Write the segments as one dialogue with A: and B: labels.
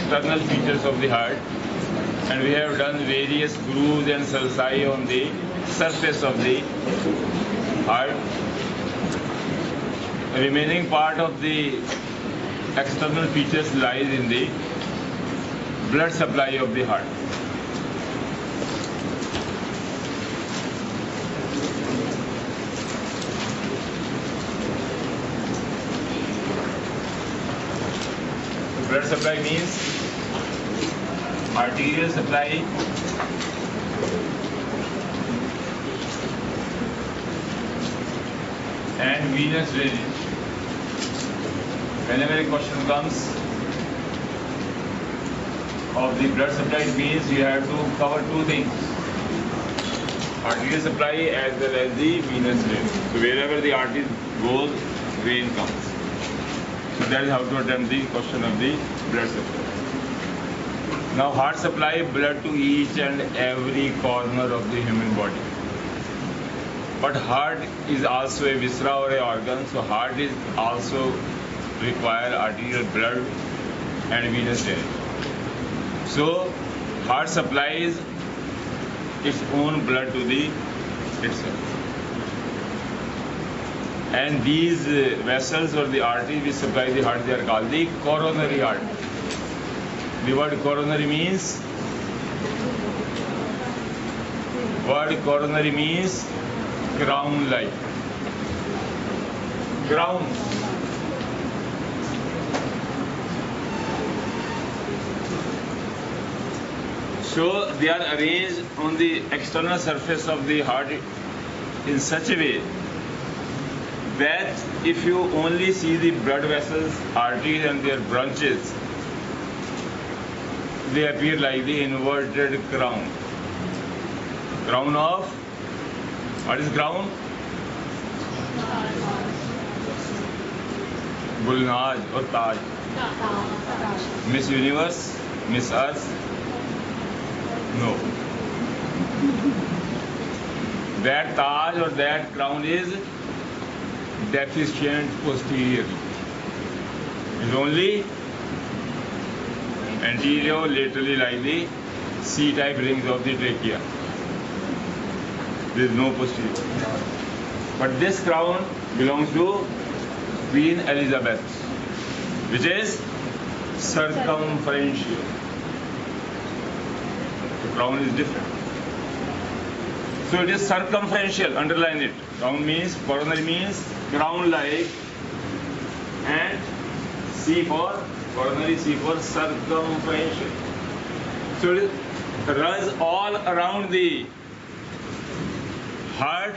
A: external features of the heart, and we have done various grooves and sulci on the surface of the heart. The remaining part of the external features lies in the blood supply of the heart. Blood supply means arterial supply, and venous drainage. Whenever a question comes of the blood supply, it means you have to cover two things: arterial supply as well as the venous drainage. So wherever the artery goes, vein comes. So that is how to attempt the question of the blood supply. Now heart supply blood to each and every corner of the human body. But heart is also a viscera or a organ, so heart is also require arterial blood and venous drainage. So heart supplies its own blood to the itself. And these vessels or the arteries which supply the heart, they are called the coronary artery. The word coronary means crown-like. Crown. So they are arranged on the external surface of the heart in such a way that if you only see the blood vessels, arteries and their branches, they appear like the inverted crown. Crown of, what is crown? Gulnaz or Taj. Miss Universe, Miss Earth? No. That Taj or that crown is deficient posteriorly. It's only anterior, laterally like the C-type rings of the trachea. There is no posterior. But this crown belongs to Queen Elizabeth, which is circumferential. The crown is different. So it is circumferential, underline it. Crown means, coronary means crown-like, and C for coronary, C for circumferential. So it runs all around the heart.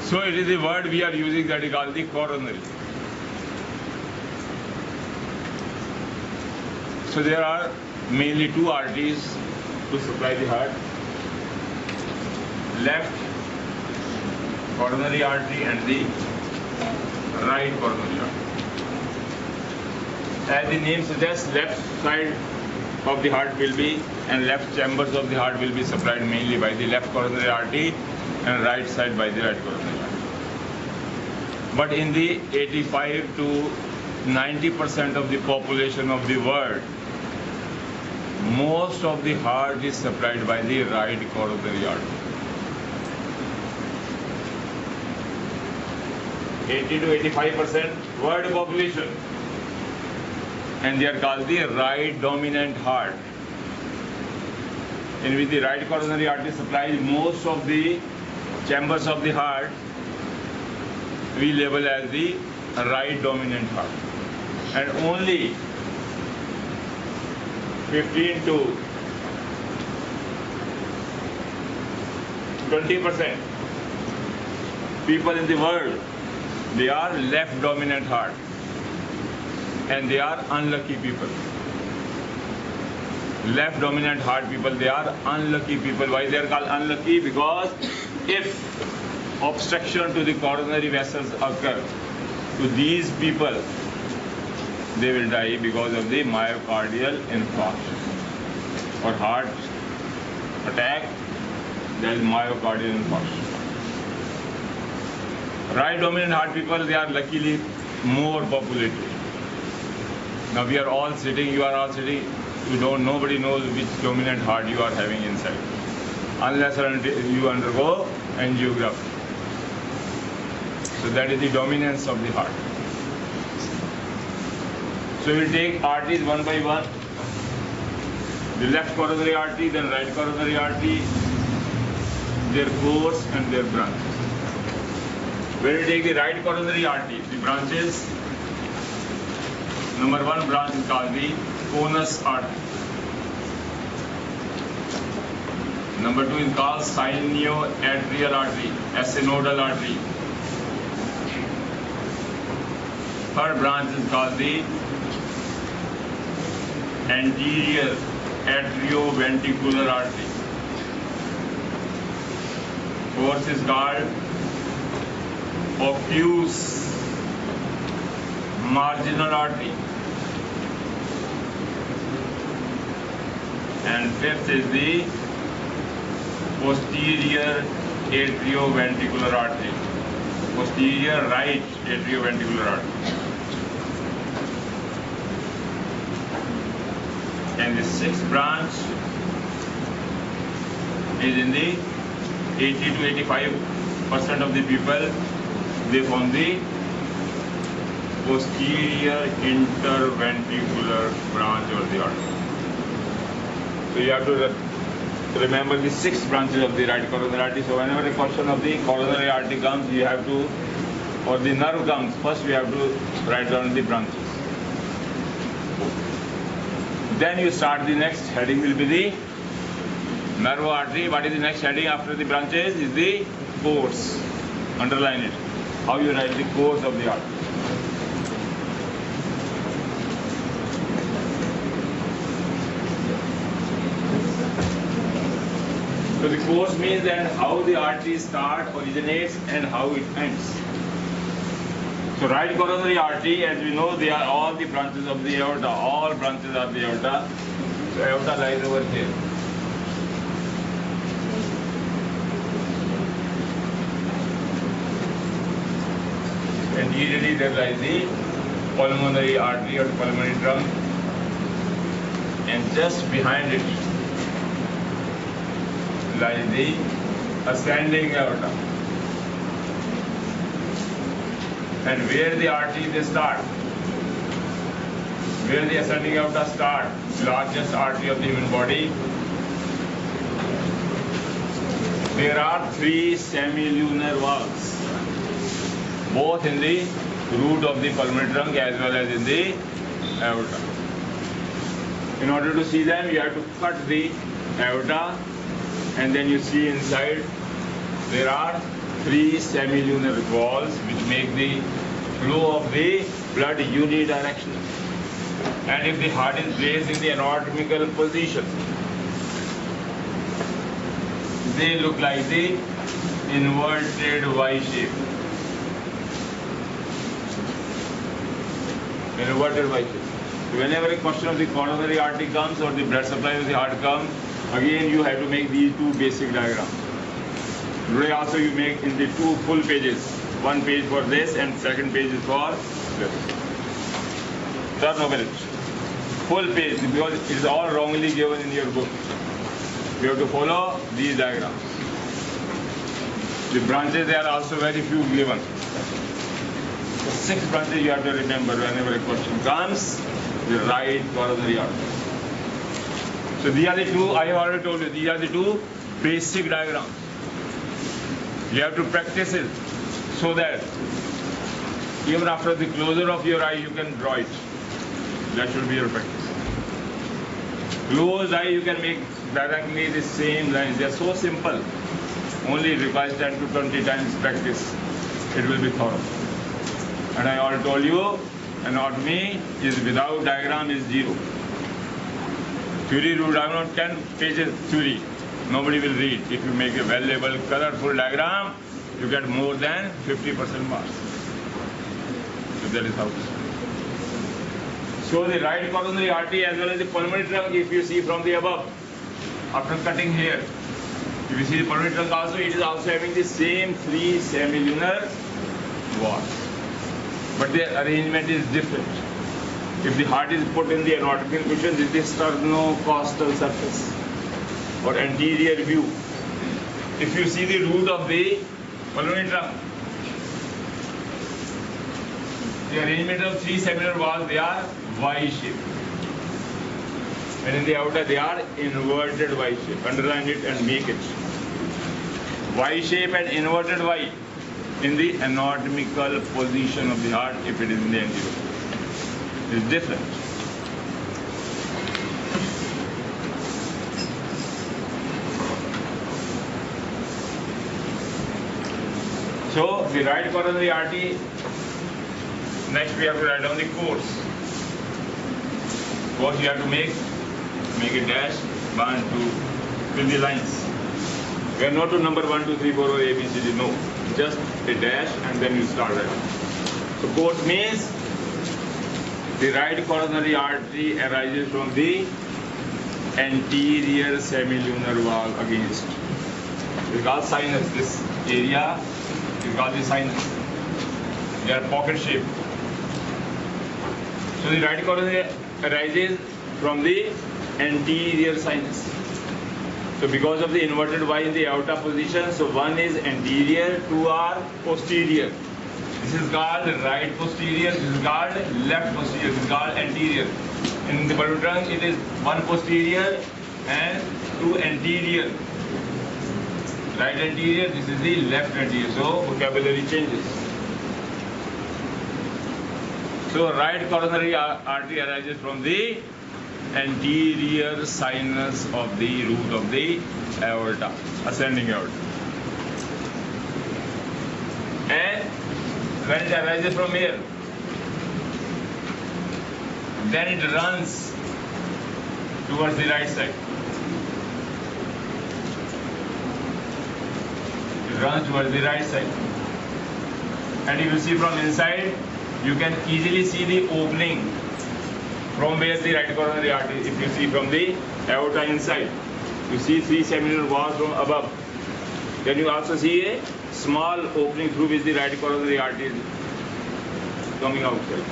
A: So it is the word we are using that is called the coronary. So there are mainly two arteries to supply the heart: left coronary artery and the right coronary artery. As the name suggests, left side of the heart will be, and left chambers of the heart will be supplied mainly by the left coronary artery and right side by the right coronary artery. But in the 85 to 90% of the population of the world, most of the heart is supplied by the right coronary artery. 80 to 85% world population, and they are called the right dominant heart, in which the right coronary artery supplies most of the chambers of the heart. We label as the right dominant heart, and only 15 to 20% people in the world, they are left dominant heart, and they are unlucky people. Left dominant heart people, they are unlucky people. Why they are called unlucky? Because if obstruction to the coronary vessels occur to these people, they will die because of the myocardial infarction or heart attack. That is myocardial infarction. Right dominant heart people, they are luckily more populated. Now we are all sitting, you are all sitting, nobody knows which dominant heart you are having inside, unless or until you undergo angiography. So that is the dominance of the heart. So we will take arteries one by one. The left coronary artery, then right coronary artery, their course and their branches. When we take the right coronary artery, the branches, number one branch is called the conus artery. Number two is called sinoatrial artery, synodal artery. Third branch is called the anterior atrioventricular artery. Fourth is called obtuse marginal artery. And fifth is the posterior atrioventricular artery. Posterior right atrioventricular artery. And the sixth branch is in the 80 to 85% of the people, they form the posterior interventricular branch of the artery. So you have to remember the six branches of the right coronary artery. So whenever a question of the coronary artery comes, you have to, or the nerve comes, first we have to write down the branches. Then you start the next heading will be the nerve artery. What is the next heading after the branches? Is the course. Underline it. How you write the course of the artery. So the course means that how the artery starts, originates, and how it ends. So right coronary artery, as we know, they are all the branches of the aorta. All branches are the aorta. So aorta lies over here. Anteriorly there lies the pulmonary artery or pulmonary trunk, and just behind it lies the ascending aorta. And where the artery they start, where the ascending aorta start, largest artery of the human body, there are three semilunar valves, both in the root of the pulmonary trunk as well as in the aorta. In order to see them, you have to cut the aorta, and then you see inside there are three semilunar valves which make the flow of the blood unidirectional. And if the heart is placed in the anatomical position, they look like the inverted Y shape. Inverted Y shape. So whenever a question of the coronary artery comes or the blood supply of the heart comes, again you have to make these two basic diagrams. Today also you make in the two full pages. One page for this and second page is for this. Turn over it. Full page, because it is all wrongly given in your book. You have to follow these diagrams. The branches, there are also very few given. So 6 branches you have to remember whenever a question comes. The right coronary artery. So these are the two, I have already told you, these are the two basic diagrams. You have to practice it so that even after the closure of your eye you can draw it. That should be your practice. Closed eye you can make directly the same lines. They are so simple. Only requires 10 to 20 times practice. It will be thorough. And I already told you, anatomy is without diagram is zero. Theory rule diagram, 10 pages theory. Nobody will read. If you make a well-labeled, colorful diagram, you get more than 50% marks. So that is how it is. So the right coronary artery as well as the pulmonary trunk, if you see from the above, after cutting here, if you see the pulmonary trunk also, it is also having the same 3 semilunar valves. But their arrangement is different. If the heart is put in the anatomical position, this is the sternocostal surface or anterior view. If you see the root of the pulmonary trunk, the arrangement of three semilunar valves, they are Y-shaped. And in the outer, they are inverted Y-shape. Underline it and make it. Y-shape and inverted Y in the anatomical position of the heart if it is in the anterior. It is different. So the right coronary artery, next we have to write down the course. Course you have to make a dash, 1, 2, fill the lines. We are not to number 1, 2, 3, 4 or A, B, C, D, no. Just a dash and then you start writing. So course means the right coronary artery arises from the anterior semilunar valve against. It is called sinus. This area is called the sinus. They are pocket shaped. So the right coronary arises from the anterior sinus. So because of the inverted Y in the outer position, so one is anterior, two are posterior. This is called right posterior, this is called left posterior, this is called anterior. In the pulmonary trunk, it is one posterior and two anterior. Right anterior, this is the left anterior. So vocabulary changes. So right coronary artery arises from the anterior sinus of the root of the aorta, ascending aorta. And when it arises from here, then it runs towards the right side. It runs towards the right side. And if you see from inside, you can easily see the opening from where the right coronary artery, if you see from the aorta inside, you see three semilunar valves from above. Then you also see a small opening through which the right coronary artery is coming outside.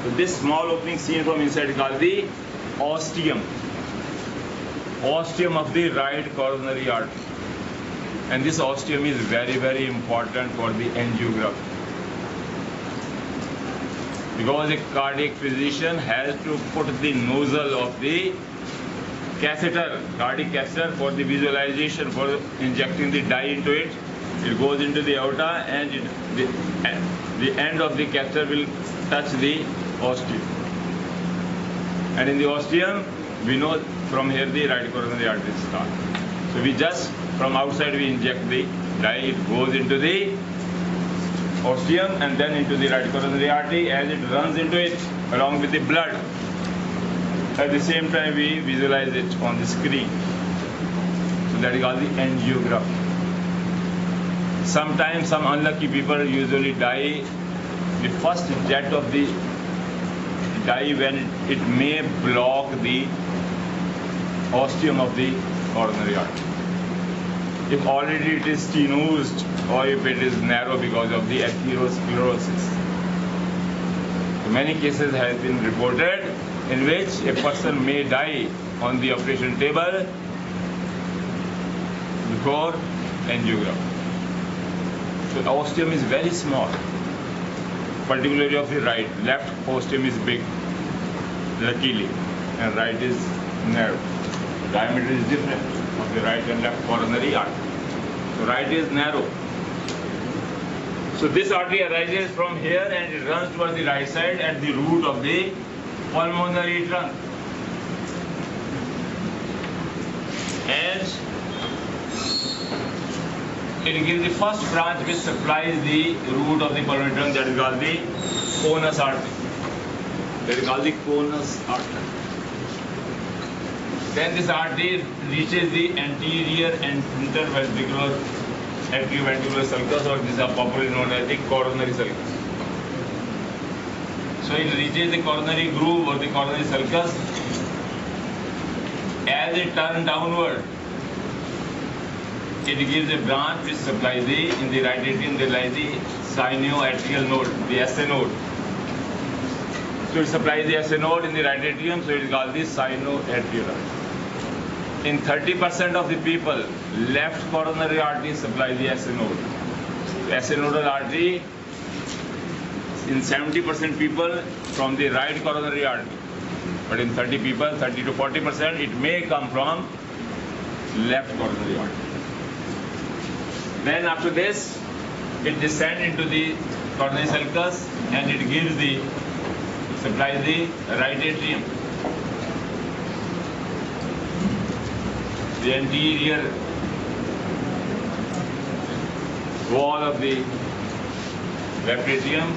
A: So this small opening seen from inside is called the ostium. Ostium of the right coronary artery. And this ostium is very, very important for the angiography. Because a cardiac physician has to put the nozzle of the catheter, cardiac catheter, for the visualization, for injecting the dye into it. It goes into the aorta and the end of the catheter will touch the ostium. And in the ostium, we know from here the right coronary artery starts. So we just, from outside we inject the dye, it goes into the ostium and then into the right coronary artery. As it runs into it along with the blood, at the same time we visualize it on the screen. So that is called the angiography. Sometimes some unlucky people usually die the first jet of the dye when it may block the ostium of the coronary artery. If already it is stenosed or if it is narrow because of the atherosclerosis. So many cases have been reported in which a person may die on the operation table before angiography. So the ostium is very small, particularly of the right. Left ostium is big, luckily, and right is narrow. The diameter is different of the right and left coronary artery. So right is narrow. So this artery arises from here and it runs towards the right side at the root of the pulmonary trunk. And it gives the first branch which supplies the root of the pulmonary trunk, that is called the conus artery. That is called the conus artery. Then this artery reaches the anterior and interventricular sulcus, or these are popularly known as the coronary sulcus. So it reaches the coronary groove or the coronary sulcus. As it turns downward, it gives a branch which supplies in the right atrium there lies the sinoatrial node, the SA node. So it supplies the SA node in the right atrium, so it is called the sinoatrial artery. In 30% of the people, left coronary artery supplies the SA node. SA nodal artery in 70% people from the right coronary artery. But in 30 people, 30 to 40%, it may come from left coronary artery. Then after this, it descends into the coronary sulcus and it gives the, supplies the right atrium. The anterior wall of the left atrium,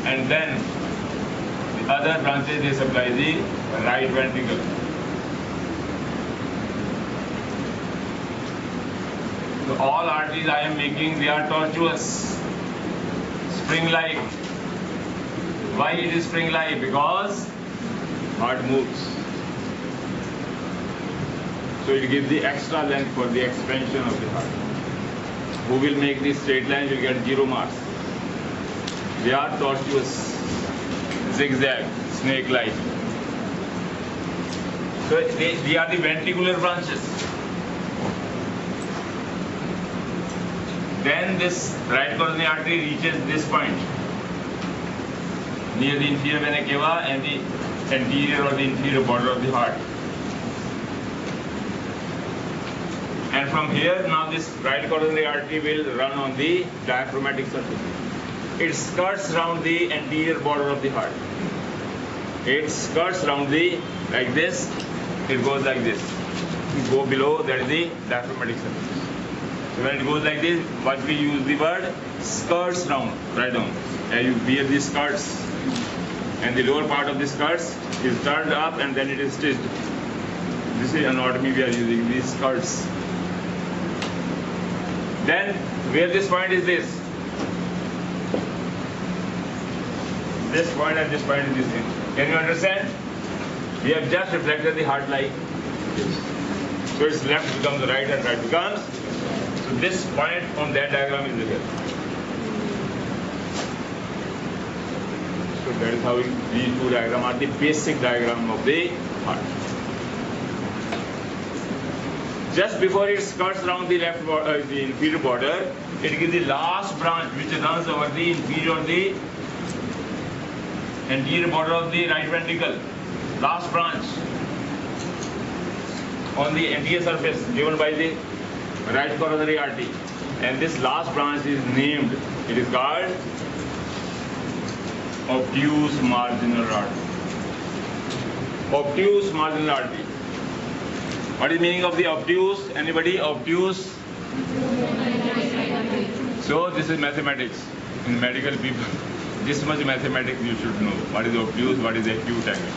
A: and then the other branches they supply the right ventricle. So all arteries I am making, they are tortuous, spring-like. Why it is spring-like? Because heart moves. So it gives the extra length for the expansion of the heart. Who will make the straight line will get 0 marks. They are tortuous, zigzag, snake-like. So they are the ventricular branches. Then this right coronary artery reaches this point near the inferior vena cava and the anterior or the inferior border of the heart. And from here, now this right coronary artery will run on the diaphragmatic circuit. It skirts around the anterior border of the heart. It skirts around the, like this, it goes like this. You go below, that is the diaphragmatic circuit. So when it goes like this, what we use the word skirts round, right down. And you wear the skirts. And the lower part of the skirts is turned up and then it is stitched. This is anatomy we are using, these skirts. Then, where this point is this? This point and this point is this thing. Can you understand? We have just reflected the heart light. So its left becomes right and right becomes. So this point on that diagram is here. So that is how these two diagrams are the basic diagram of the heart. Just before it skirts around the left the inferior border, it gives the last branch which runs over the inferior, the anterior border of the right ventricle. Last branch on the anterior surface given by the right coronary artery. And this last branch is named, it is called obtuse marginal artery. Obtuse marginal artery. What is the meaning of the obtuse? Anybody? Obtuse? So this is mathematics. In medical people, this much mathematics you should know. What is obtuse? What is acute angle?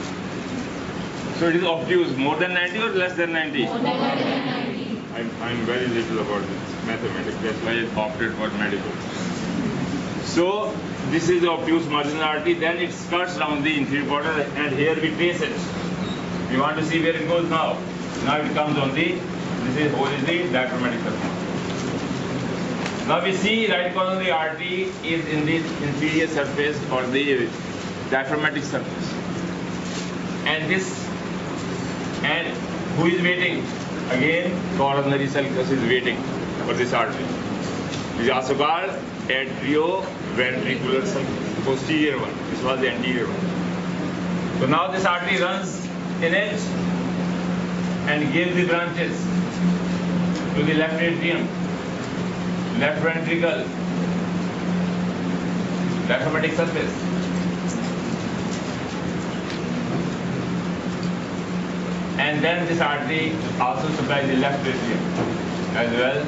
A: So it is obtuse. More than 90 or less than 90? More than 90. I'm very little about this mathematics. That's why I opted for medical. So this is the obtuse marginal artery. Then it skirts around the inferior border, and here we trace it. We want to see where it goes now. Now it comes on the, this is whole is the diaphragmatic circuit. Now we see right coronary artery is in the inferior surface or the diaphragmatic surface. And this, and who is waiting? Again, coronary sulcus is waiting for this artery. It is also called atrioventricular circuit, the posterior one. This was the anterior one. So now this artery runs in it and gives the branches to the left atrium, left ventricle, diaphragmatic surface. And then this artery also supplies the left atrium as well.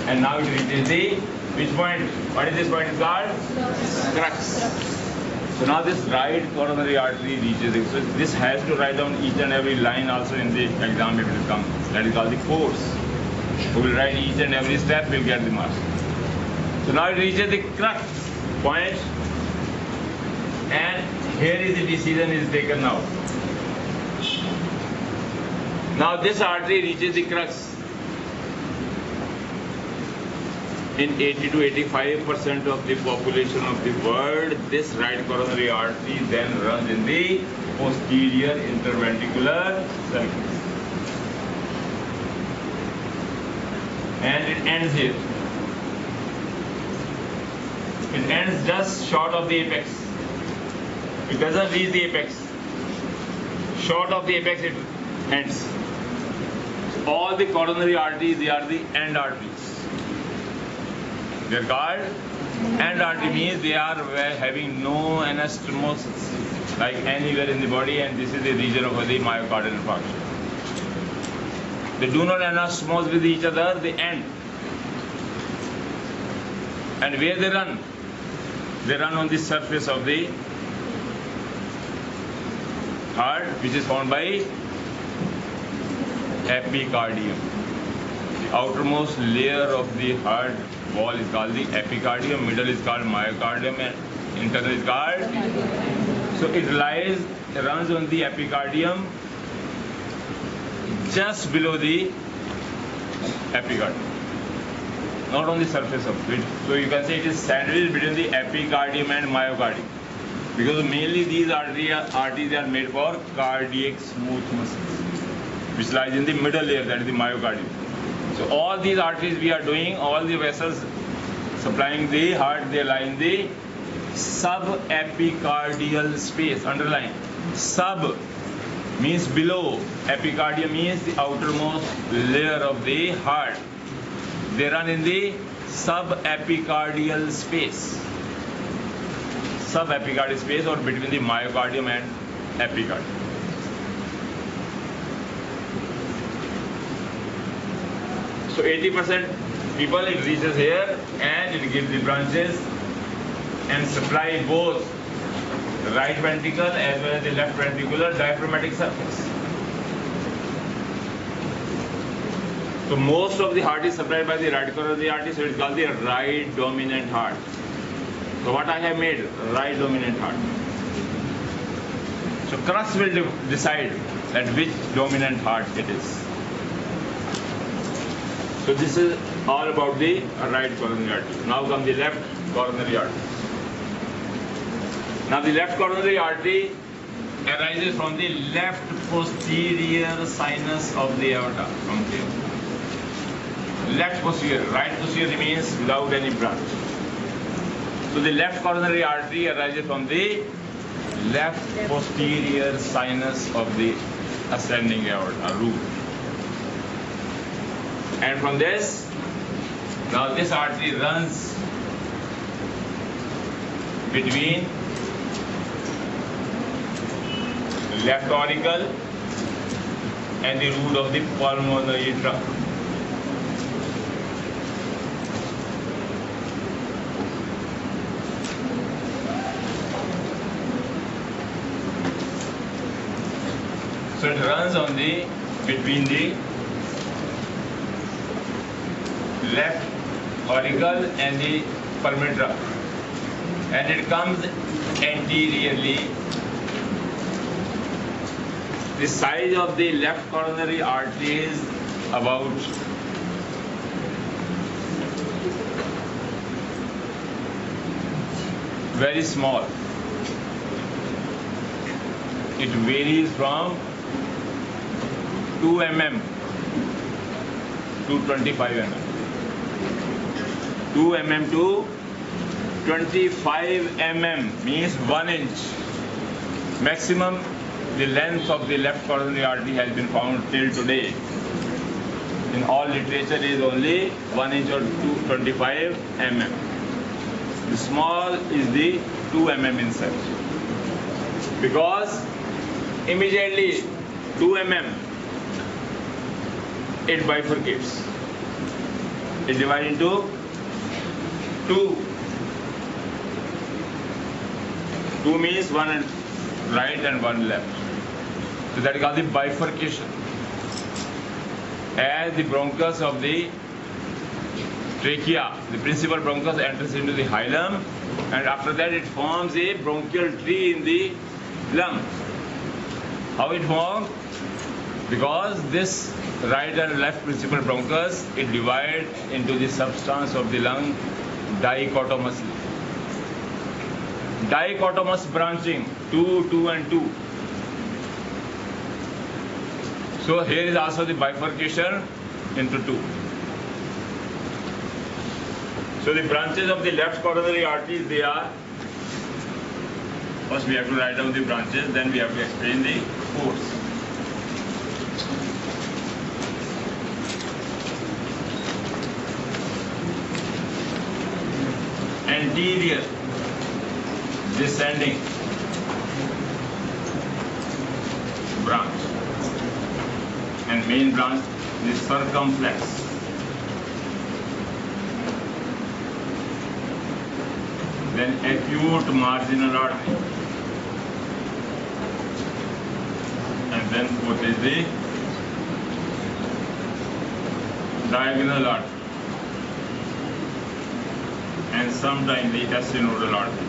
A: And now it reaches the, which point? What is this point called? Crux. So now this right coronary artery reaches it. So this has to write down each and every line also in the exam if it will come. That is called the course. Who will write each and every step will get the marks. So now it reaches the crux point, and here is the decision is taken now. Now this artery reaches the crux. In 80 to 85% of the population of the world, this right coronary artery then runs in the posterior interventricular circuit. And it ends here. It ends just short of the apex. It doesn't reach the apex. Short of the apex it ends. All the coronary arteries, they are the end arteries. They are called end artery, means they are having no anastomosis like anywhere in the body, and this is the region of the myocardial infarction. They do not anastomose with each other, they end. And where they run? They run on the surface of the heart, which is formed by epicardium. The outermost layer of the heart wall is called the epicardium, middle is called myocardium, and internal is called. So it runs on the epicardium, just below the epicardium, not on the surface of it. So you can say it is sandwiched between the epicardium and myocardium, because mainly these arteries are made for cardiac smooth muscles, which lies in the middle layer, that is the myocardium. So all these arteries we are doing, all the vessels supplying the heart, they lie in the subepicardial space. Underline, sub means below, epicardium means the outermost layer of the heart. They run in the subepicardial space. Subepicardial space, or between the myocardium and epicardium. So 80% people, it reaches here and it gives the branches and supply both the right ventricle as well as the left ventricular diaphragmatic surface. So most of the heart is supplied by the right coronary artery, so it's called the right dominant heart. So what I have made, right dominant heart. So crux will decide that which dominant heart it is. So this is all about the right coronary artery. Now comes the left coronary artery. Now the left coronary artery arises from the left posterior sinus of the aorta. From here. Left posterior, right posterior remains without any branch. So the left coronary artery arises from the left posterior sinus of the ascending aorta, root. And from this, now this artery runs between left auricle and the root of the pulmonary trunk. So it runs on the between the left auricle and the pulmonary trunk, and it comes anteriorly. The size of the left coronary artery is about very small. It varies from 2 mm to 25 mm. 2 mm to 25 mm means 1 inch. Maximum the length of the left coronary artery has been found till today in all literature is only 1 inch or 25 mm. The small is the 2 mm inside, because immediately 2 mm it bifurcates. It divides into 2. 2 means 1 right and 1 left. So that is called the bifurcation. As the bronchus of the trachea, the principal bronchus enters into the hilum, and after that it forms a bronchial tree in the lung. How it forms? Because this right and left principal bronchus, it divides into the substance of the lung dichotomously. Dichotomous branching, 2, 2 and 2. So here is also the bifurcation into 2. So the branches of the left coronary arteries, they are, first we have to write down the branches, then we have to explain the course. Anterior descending branch, and main branch is circumflex. Then acute marginal artery, and then what is the diagonal artery, and sometimes the acinodal artery.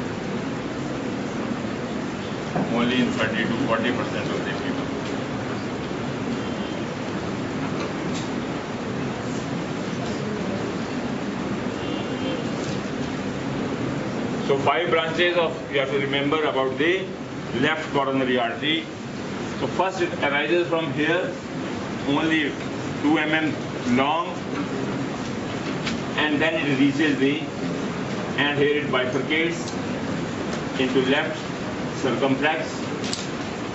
A: Only in 30 to 40% of the people. So 5 branches of, you have to remember about the left coronary artery. So first it arises from here, only 2 mm long, and then it reaches the, and here it bifurcates into left circumflex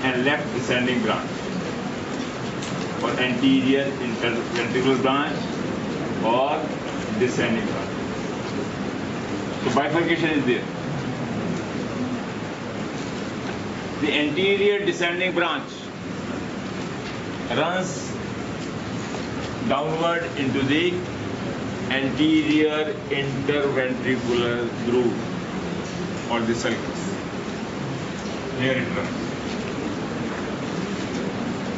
A: and left descending branch, or anterior interventricular branch or descending branch. So bifurcation is there. The anterior descending branch runs downward into the anterior interventricular groove or the sulcus. Here it runs,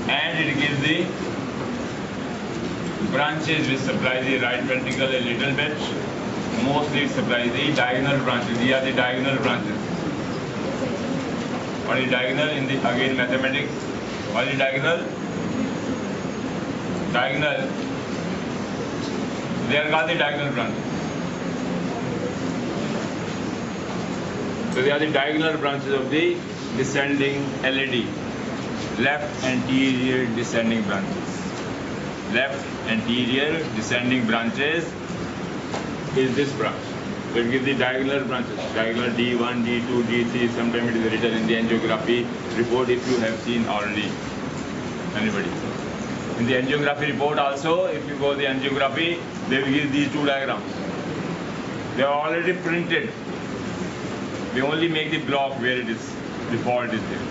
A: and it gives the branches which supply the right ventricle a little bit. Mostly it supplies the diagonal branches. These are the diagonal branches. What is diagonal in the, again, mathematics? What is diagonal? Diagonal. They are called the diagonal branches. So they are the diagonal branches of the descending LAD, left anterior descending branches. Left anterior descending branches is this branch. So it gives the diagonal branches, diagonal D1, D2, D3, sometimes it is written in the angiography report if you have seen already. Anybody? In the angiography report also, if you go the angiography, they will give these 2 diagrams. They are already printed. They only make the block where it is, the fault is there.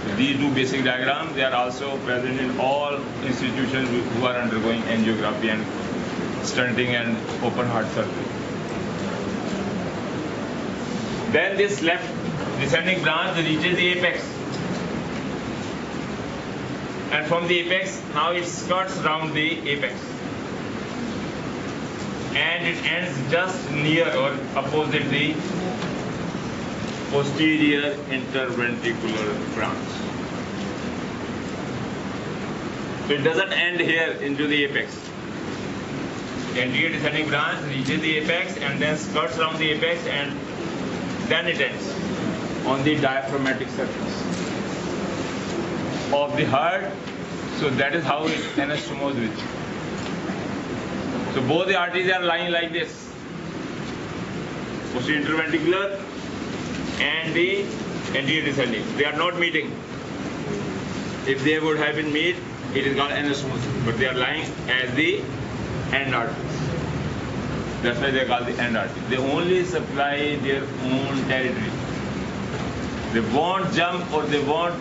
A: So these 2 basic diagrams, they are also present in all institutions who are undergoing angiography and stenting and open heart surgery. Then this left descending branch reaches the apex, and from the apex now it skirts around the apex, and it ends just near or opposite the posterior interventricular branch. So it doesn't end here into the apex. The anterior descending branch reaches the apex and then skirts around the apex, and then it ends on the diaphragmatic surface of the heart. So that is how it anastomoses with. So both the arteries are lying like this, posterior interventricular and the anterior descending. They are not meeting. If they would have been meet, it is called anastomosis, but they are lying as the end arteries. That's why they are called the end arteries. They only supply their own territory. They won't jump or they won't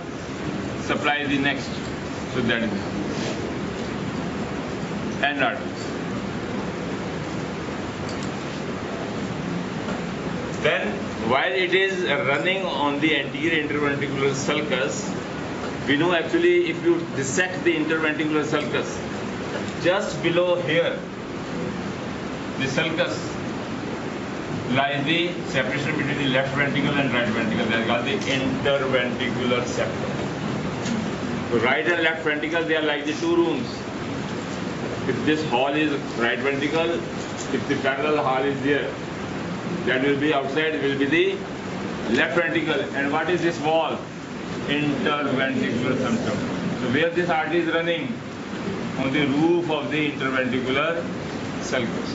A: supply the next. So that is end arteries. Then while it is running on the anterior interventricular sulcus, we know actually if you dissect the interventricular sulcus, just below here, the sulcus lies the separation between the left ventricle and right ventricle. That is called the interventricular sector. So right and left ventricle, they are like the two rooms. If this hall is right ventricle, if the parallel hall is there, that will be outside, will be the left ventricle. And what is this wall? Interventricular septum. So where this artery is running? On the roof of the interventricular sulcus.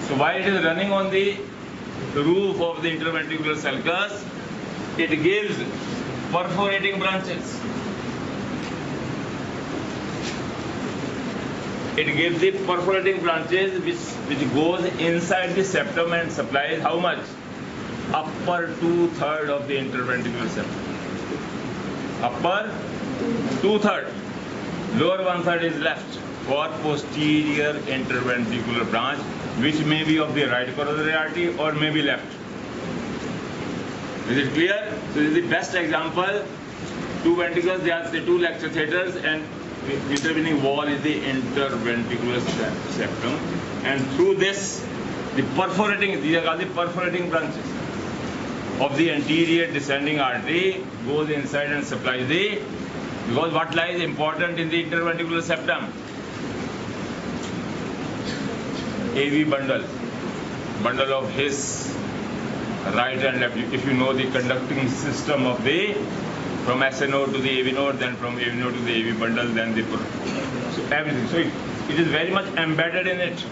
A: So why it is running on the roof of the interventricular sulcus? It gives perforating branches. It gives the perforating branches which goes inside the septum and supplies how much? Upper 2/3 of the interventricular septum. Upper 2/3. Lower 1/3 is left for posterior interventricular branch, which may be of the right coronary artery or may be left. Is it clear? So this is the best example. Two ventricles, they are the two lecture theatres, and intervening wall is the interventricular septum. And through this, the perforating, these are called the perforating branches of the anterior descending artery goes inside and supplies the, because what lies important in the interventricular septum? AV bundle of his right and left. If you know the conducting system of the, from SA node to the AV node, then from AV node to the AV bundle, then the, so everything. So it is very much embedded in it.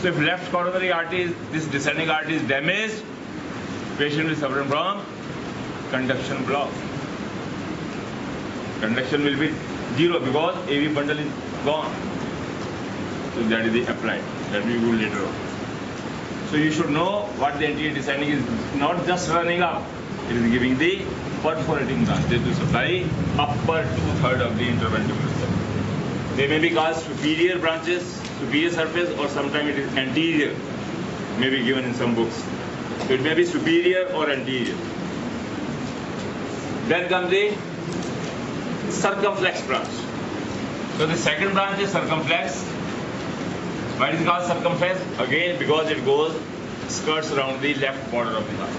A: So if left coronary artery, this descending artery is damaged, patient will suffer from conduction block. Conduction will be zero because AV bundle is gone. So that is the applied. That we will later on. So you should know what the anterior descending is, not just running up, it is giving the perforating branches to supply upper 2/3 of the interventricular septum. They may be called superior branches, superior surface, or sometimes it is anterior, may be given in some books. So it may be superior or anterior. Then comes the circumflex branch. So the second branch is circumflex. Why is it called circumflex? Again, because it goes, skirts around the left border of the heart.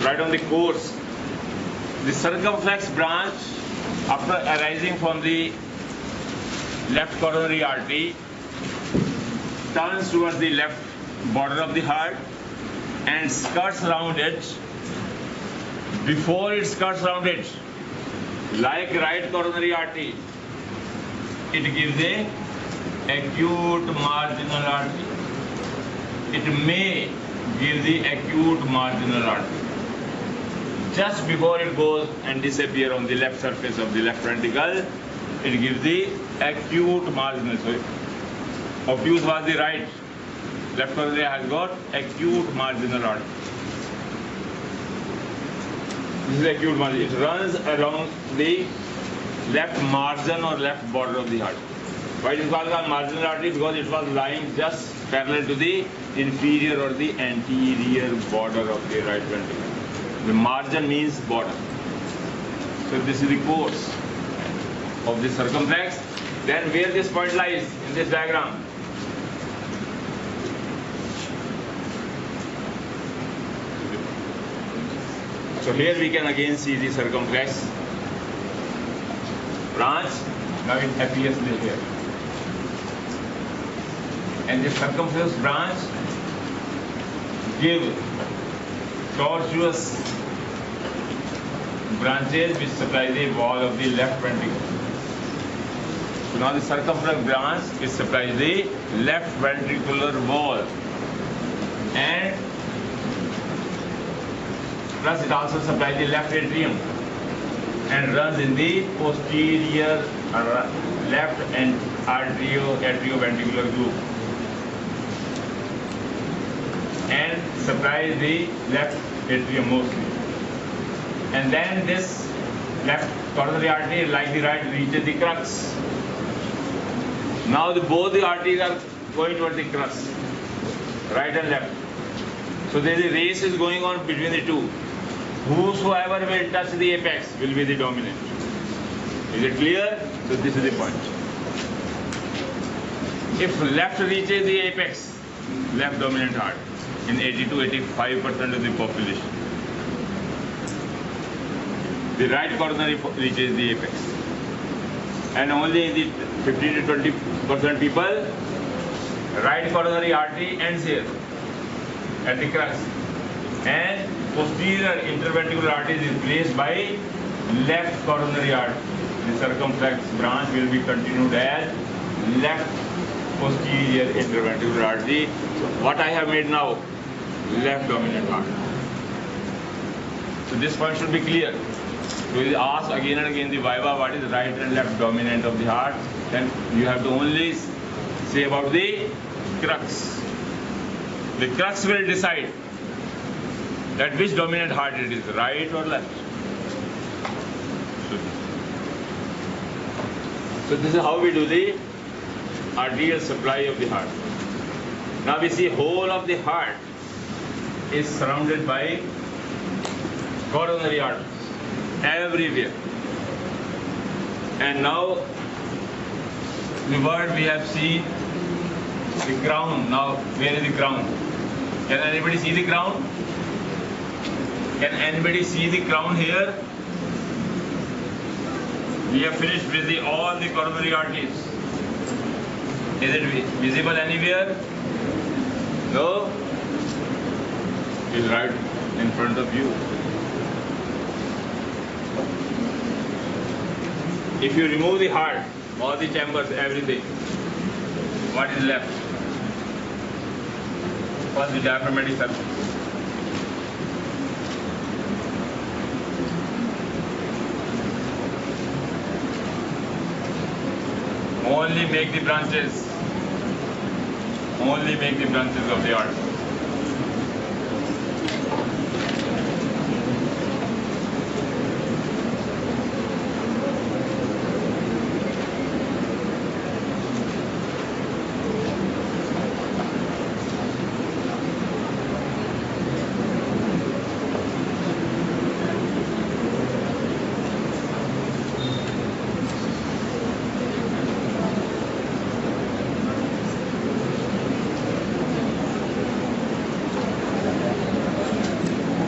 A: Right on the course. The circumflex branch, after arising from the left coronary artery, turns towards the left border of the heart and skirts around it. Before it skirts around it, like right coronary artery, it gives a acute marginal artery. It may give the acute marginal artery. Just before it goes and disappear on the left surface of the left ventricle, it gives the acute marginal. So obtuse was the right. Left coronary has got acute marginal artery. This is acute margin. It runs along the left margin or left border of the heart. Why it is called a marginal artery? Because it was lying just parallel to the inferior or the anterior border of the right ventricle. The margin means border. So this is the course of the circumflex. Then where this point lies in this diagram? So here we can again see the circumflex branch. Now it appears here. And the circumflex branch give tortuous branches which supply the wall of the left ventricle. So now the circumflex branch which supplies the left ventricular wall, and plus it also supplies the left atrium and runs in the posterior left and atrioventricular group and supplies the left atrium mostly. And then this left coronary artery, like the right, reaches the crux. Now both the arteries are going towards the crux, right and left. So there is a race is going on between the two. Whosoever will touch the apex will be the dominant. Is it clear? So this is the point. If left reaches the apex, left dominant heart in 80 to 85% of the population. the right coronary reaches the apex. And only the 15 to 20% people, right coronary artery ends here at the crux. And posterior interventricular artery is replaced by left coronary artery. The circumflex branch will be continued as left posterior interventricular artery. So what I have made now, left dominant heart. So this point should be clear. So you ask again and again the viva, what is right and left dominant of the heart? Then you have to only say about the crux. The crux will decide that which dominant heart it is, right or left. So this is how we do the arterial supply of the heart. Now we see whole of the heart is surrounded by coronary arteries everywhere. And now the word we have seen the crown. Now where is the crown? Can anybody see the crown? Can anybody see the crown here? We have finished with all the coronary arteries. Is it visible anywhere? No? It's right in front of you. If you remove the heart, all the chambers, everything, what is left? First, the diaphragmatic circuit. Only make the branches. Only make the branches of the artery.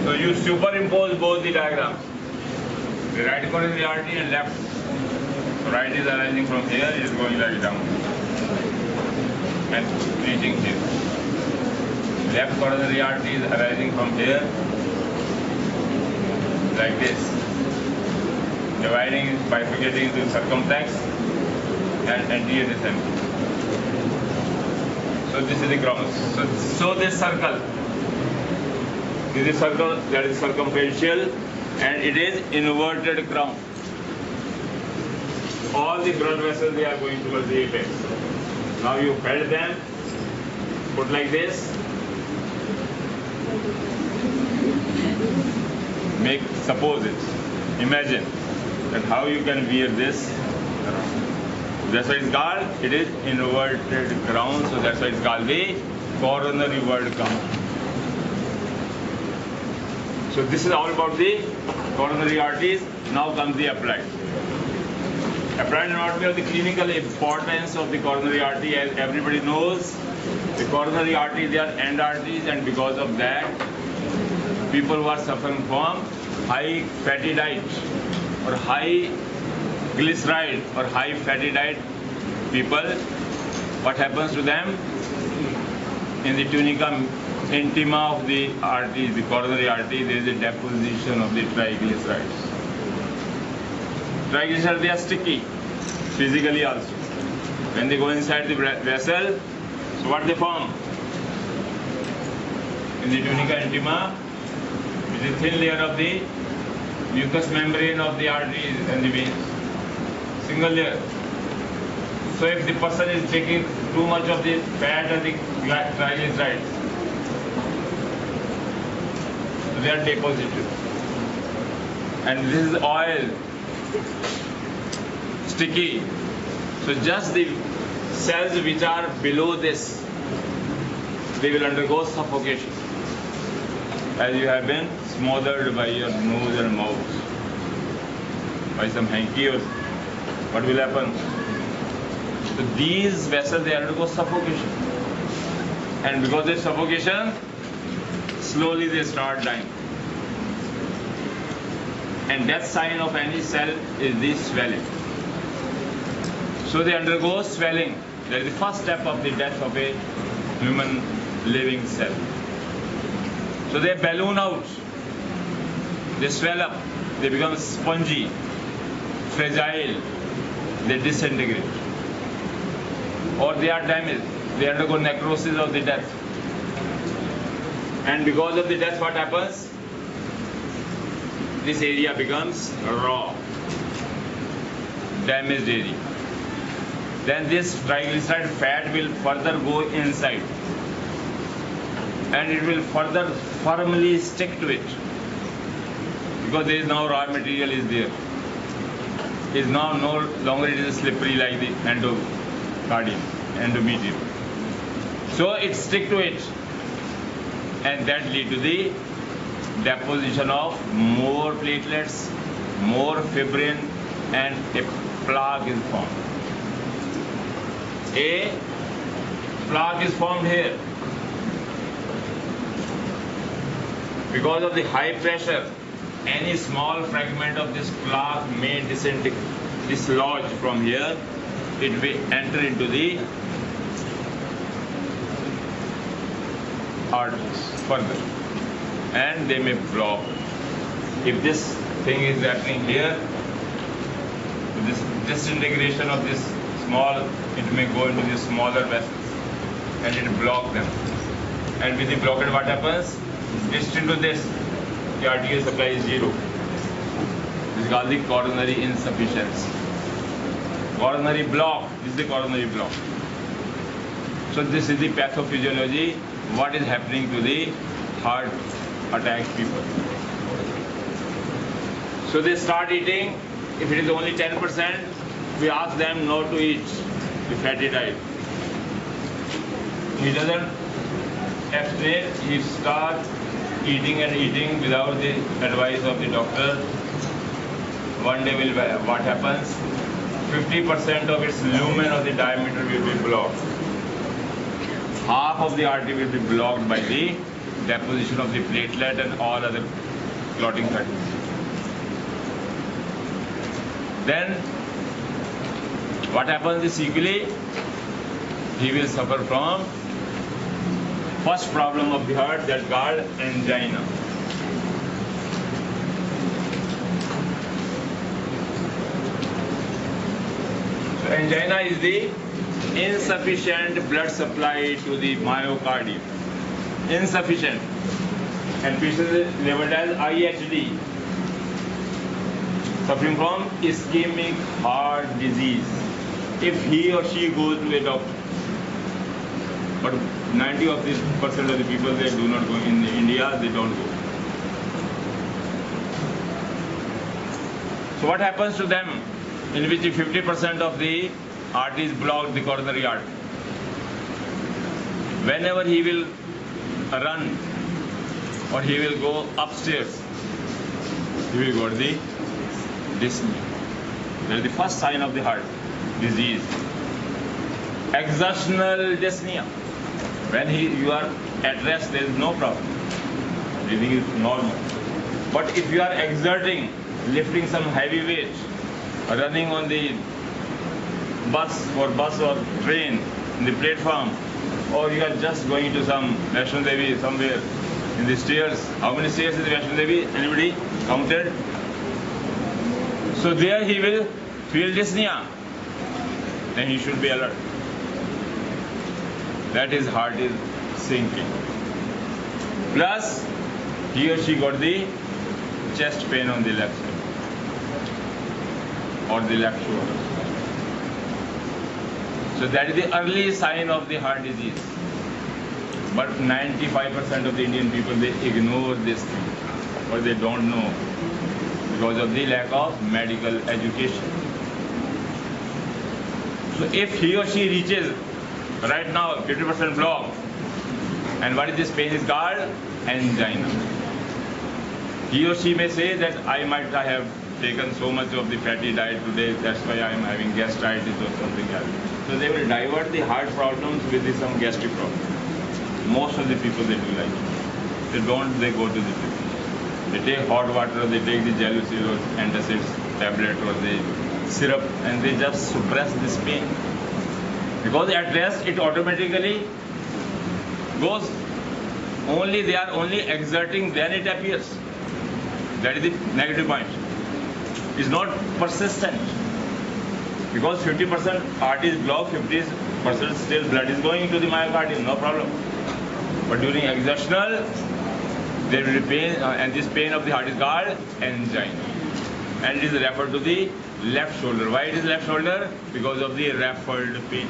A: So you superimpose both the diagrams, the right coronary artery and left. So right is arising from here, it is going like down and reaching here. Left coronary artery is arising from here, like this, dividing, bifurcating into circumflex and anterior descent. So this is the ground. So this circle. This is circle that is circumferential and it is inverted crown. All the blood vessels, they are going towards the apex. Now you held them, put like this. Suppose it. Imagine that how you can wear this. That's why it's called, it is inverted crown, so that's why it's called the coronary word crown. So this is all about the coronary arteries. Now comes the applied. Applied anatomy of the clinical importance of the coronary artery. As everybody knows, the coronary arteries, they are end arteries, and because of that, people who are suffering from high fatty diet or high glyceride or high fatty diet people, what happens to them? In the tunica intima of the arteries, the coronary artery, there is a deposition of the triglycerides. Triglycerides, they are sticky, physically also. When they go inside the vessel, so what they form? In the tunica intima, which is a thin layer of the mucous membrane of the arteries and the veins. Single layer. So if the person is taking too much of the fat and the triglycerides, so they are deposited. And this is oil, sticky. So just the cells which are below this, they will undergo suffocation, as you have been smothered by your nose and mouth, by some hanky, or what will happen? So these vessels, they undergo suffocation, and because of suffocation, slowly they start dying. And death sign of any cell is the swelling. So they undergo swelling. That is the first step of the death of a human living cell. So they balloon out, they swell up, they become spongy, fragile, they disintegrate. Or they are damaged, they undergo necrosis of the death. And because of the death, what happens? This area becomes raw, damaged area. Then this triglyceride fat will further go inside and it will further firmly stick to it because there is now raw material is there. It is now no longer it is slippery like the endometrium. So it stick to it and that lead to the deposition of more platelets, more fibrin, and a plaque is formed. A plaque is formed here. Because of the high pressure, any small fragment of this plaque may dislodge from here. It will enter into the arteries further and they may block. If this thing is happening here, this disintegration of this small, it may go into the smaller vessels and it block them. And with the blockade, what happens? Distant to this, the arterial supply is zero. This is called the coronary insufficiency. Coronary block, this is the coronary block. So this is the pathophysiology, what is happening to the heart attack people. So they start eating, if it is only 10%, we ask them not to eat the fatty diet. He doesn't abstain, he starts eating and eating without the advice of the doctor. One day what happens? 50% of its lumen of the diameter will be blocked. Half of the artery will be blocked by the deposition of the platelet and all other clotting factors. Then what happens is sequelae? He will suffer from first problem of the heart, that called angina. So angina is the insufficient blood supply to the myocardium. Insufficient. And patient is labeled as IHD, suffering from ischemic heart disease. If he or she goes to a doctor, but 90% of the people, they do not go. In India, they don't go. So what happens to them? In which 50% of the arteries block the coronary artery. Whenever he will run or he will go upstairs, he will go to the dyspnea. That is the first sign of the heart disease. Exertional dyspnea. When you are at rest, there is no problem. Breathing is normal. But if you are exerting, lifting some heavy weight, running on the bus or train in the platform, or you are just going to some Vaishno Devi somewhere in the stairs. How many stairs is Vaishno Devi? Anybody counted? So there he will feel dyspnea. Then he should be alert. That his heart is sinking. Plus, he or she got the chest pain on the left side or the left shoulder. So that is the early sign of the heart disease. But 95% of the Indian people, they ignore this thing or they don't know because of the lack of medical education. So if he or she reaches right now 50% block, and what is this pain is called? Angina. He or she may say that I have taken so much of the fatty diet today, that's why I am having gastritis or something else. So they will divert the heart problems with some gastric problem. Most of the people, they do like it. They don't, they go to the physician. They take hot water, they take the gel-lucid or antacids tablet or the syrup, and they just suppress this pain. Because at rest, it automatically goes. Only they are only exerting, then it appears. That is the negative point. It's not persistent. Because 50% heart is blocked, 50% still blood is going to the myocardium, no problem. But during exertional, there will be pain, and this pain of the heart is called angina. And it is referred to the left shoulder. Why it is left shoulder? Because of the ruffled pain.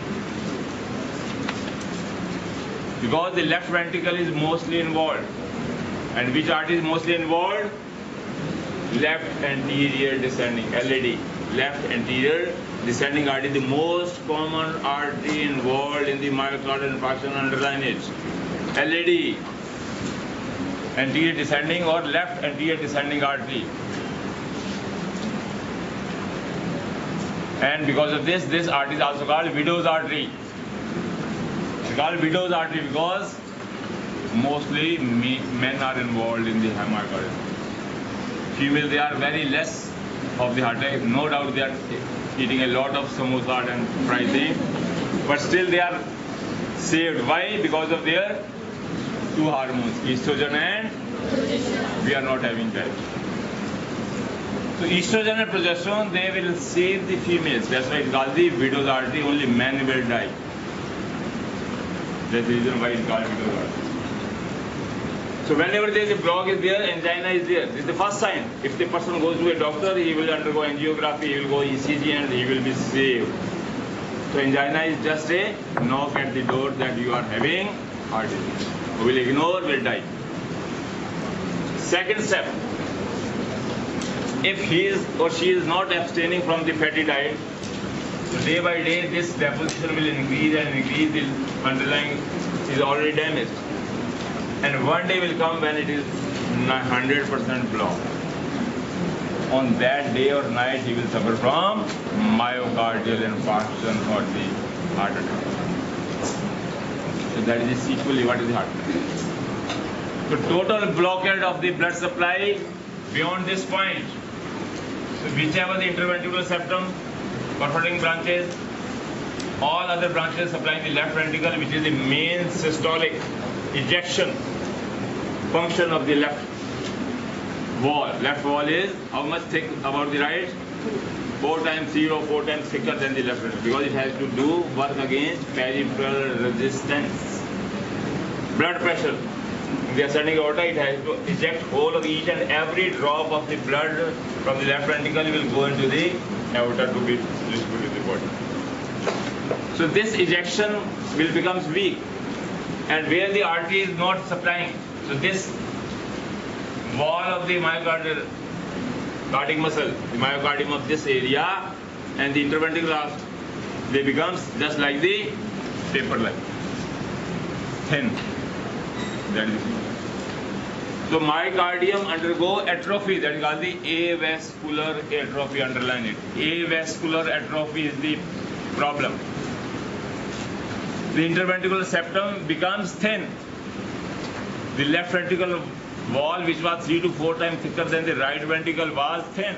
A: Because the left ventricle is mostly involved. And which artery is mostly involved? Left anterior descending, LAD. Left anterior descending artery, the most common artery involved in the myocardial infarction, underline it. LAD, anterior descending or left anterior descending artery. And because of this, this artery is also called widow's artery. It's called widow's artery because mostly men are involved in the myocardium. Females, they are very less of the heart attack. No doubt they are eating a lot of samosa and fried thing, but still they are saved. Why? Because of their two hormones, estrogen and we are not having that. So estrogen and progesterone, they will save the females. That's why it's called the widow's artery. Only men will die. That's the reason why it's called widow's artery. So whenever there is a block is there, angina is there. This is the first sign. If the person goes to a doctor, he will undergo angiography, he will go ECG, and he will be saved. So angina is just a knock at the door that you are having heart disease. Who will ignore, will die. Second step. If he is or she is not abstaining from the fatty diet, so day by day this deposition will increase and increase. The underlying is already damaged. And one day will come when it is 100% blocked. On that day or night, he will suffer from myocardial infarction or the heart attack. So that is equally what is the heart attack. So total blockade of the blood supply beyond this point. So whichever the interventricular septum, perforating branches, all other branches supplying the left ventricle, which is the main systolic ejection function of the left wall. Left wall is how much thick about the right? 4 times 0, 4 times thicker than the left ventricle, because it has to do work against peripheral resistance. Blood pressure. In the ascending aorta, it has to eject whole of each and every drop of the blood from the left ventricle will go into the aorta to be distributed to the body. So this ejection will becomes weak, and where the artery is not supplying, so this wall of the myocardial cardiac muscle, the myocardium of this area and the interventricular, they becomes just like the paper-like, thin. That is it. So myocardium undergo atrophy, that is called the avascular atrophy, underline it. Avascular atrophy is the problem. The interventricular septum becomes thin. The left ventricle wall, which was 3 to 4 times thicker than the right ventricle, was thin.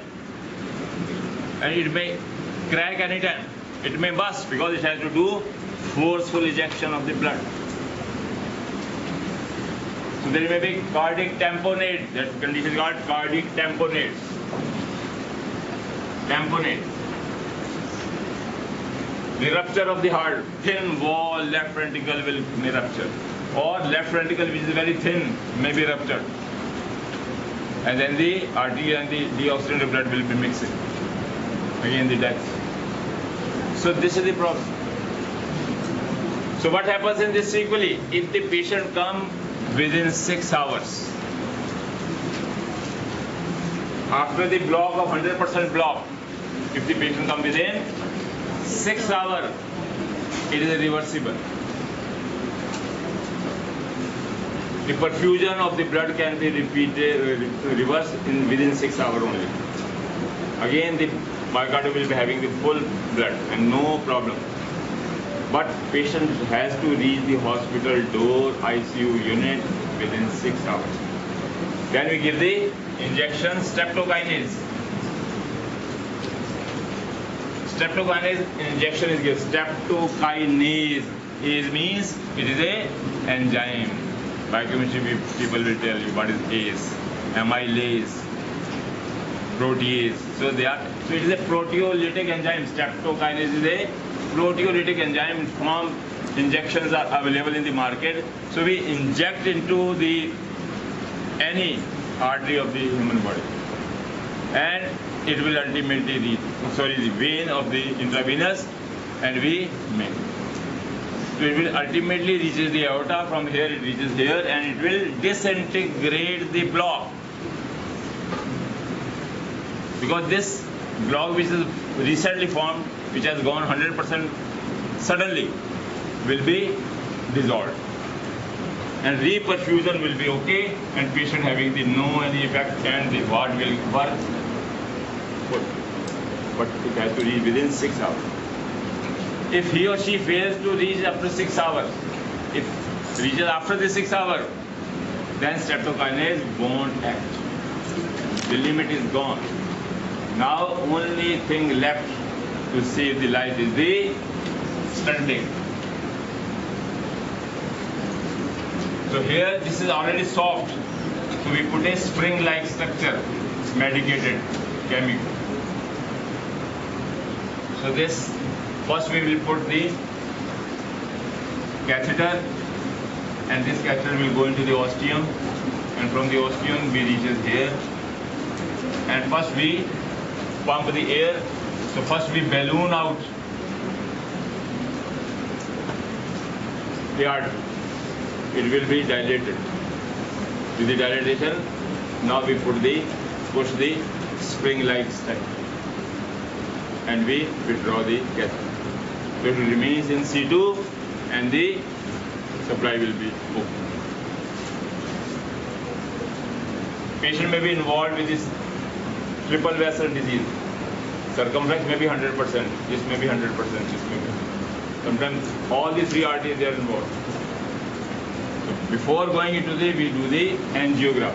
A: And it may crack anytime. It may burst because it has to do forceful ejection of the blood. So there may be cardiac tamponade. That condition is called cardiac tamponade. Tamponade. The rupture of the heart, thin wall, left ventricle may rupture. Or left ventricle, which is very thin, may be ruptured. And then the artery and the deoxygenated blood will be mixing. Again, the death. So this is the problem. So what happens in this sequelae? If the patient comes within 6 hours, after the block of 100% block, if the patient comes within 6 hours, it is irreversible. The perfusion of the blood can be reversed within 6 hours only. Again, the myocardium will be having the full blood and no problem. But patient has to reach the hospital door, ICU unit within 6 hours. Then we give the injection streptokinase. Streptokinase injection is given. Streptokinase means it is a enzyme. Biochemistry people will tell you what is ACE, amylase, protease. So it is a proteolytic enzyme. Streptokinase is a proteolytic enzyme. From injections are available in the market. So we inject into any artery of the human body, and it will ultimately reach the vein of the intravenous, and we make. So it will ultimately reaches the aorta. From here it reaches here, and it will disintegrate the block. Because this block which is recently formed, which has gone 100% suddenly, will be dissolved. And reperfusion will be okay, and patient having no any effect, and the ward will work. But it has to reach within 6 hours. If he or she fails to reach after 6 hours, if reaches after the 6 hours, then streptokinase won't act. The limit is gone. Now only thing left to save the life is the stenting. So here this is already soft. So we put a spring-like structure, medicated chemical. So this, first we will put the catheter, and this catheter will go into the ostium, and from the ostium we reaches here. And first we pump the air. So first we balloon out the artery. It will be dilated. With the dilatation, now we push the spring-like structure, and we withdraw the catheter. So it remains in situ, and the supply will be open. Patient may be involved with this triple vessel disease. Circumflex may be 100%, this may be 100%, this may be. Sometimes all the 3 arteries they are involved. So before going into we do the angiogram.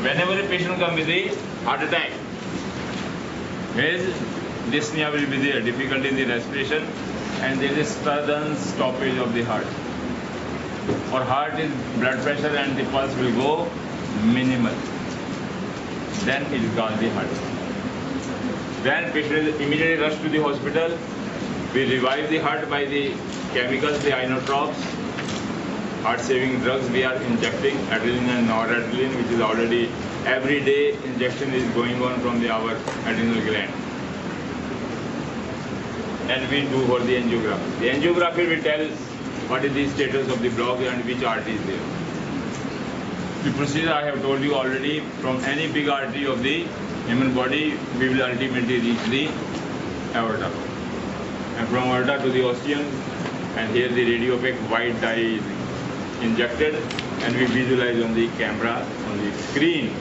A: Whenever a patient comes with a heart attack, his dyspnea will be there, difficulty in the respiration, and there is a sudden stoppage of the heart. For heart is blood pressure and the pulse will go minimal. Then it is gone the heart. Then patient is immediately rushed to the hospital. We revive the heart by the chemicals, the inotropes, heart-saving drugs we are injecting, adrenaline and noradrenaline, which is already every day injection is going on from our adrenal gland. And we do for the angiography. The angiography will tell us what is the status of the block and which artery is there. The procedure I have told you already, from any big artery of the human body, we will ultimately reach the aorta. And from aorta to the ostium, and here the radiopaque white dye is injected, and we visualize on the camera, on the screen,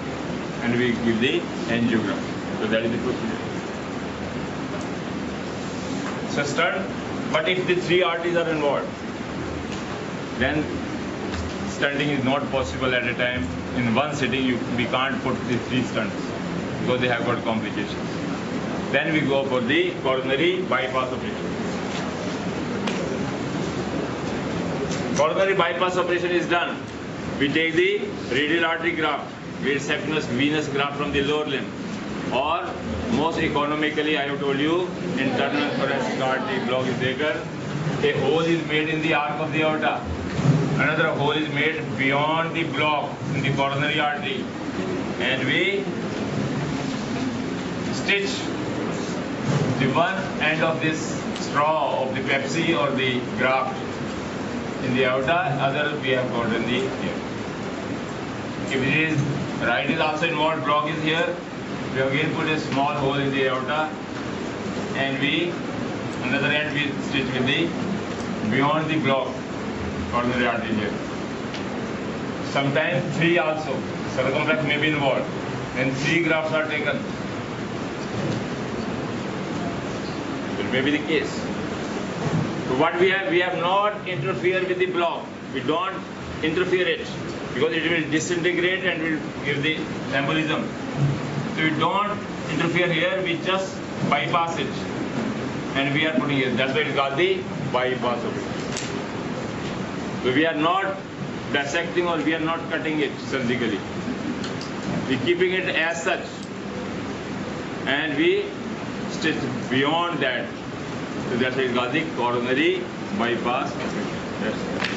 A: and we give the angiogram. So that is the procedure. So start, but if the 3 arteries are involved, then stunting is not possible at a time. In one sitting, we can't put the 3 stunts because they have got complications. Then we go for the coronary bypass operation. Coronary bypass operation is done. We take the radial artery graft, saphenous venous graft from the lower limb, or most economically, I have told you, internal thoracic artery block is taken. A hole is made in the arc of the aorta. Another hole is made beyond the block in the coronary artery, and we stitch the one end of this straw of the Pepsi or the graft in the aorta, other we have got in the here. If it is right is also involved, block is here, we again put a small hole in the aorta, and we another end we stitch with the beyond the block coronary artery here. Sometimes 3 also, circumflex may be involved, and 3 grafts are taken. It may be the case. So what we have not interfered with the block. We don't interfere it because it will disintegrate and will give the embolism. So we don't interfere here, we just bypass it. And we are putting it. That's why it's called the bypass of it. So we are not dissecting or we are not cutting it surgically. We are keeping it as such. And we stitch beyond that. So that's why it's called the coronary bypass of it. That's it.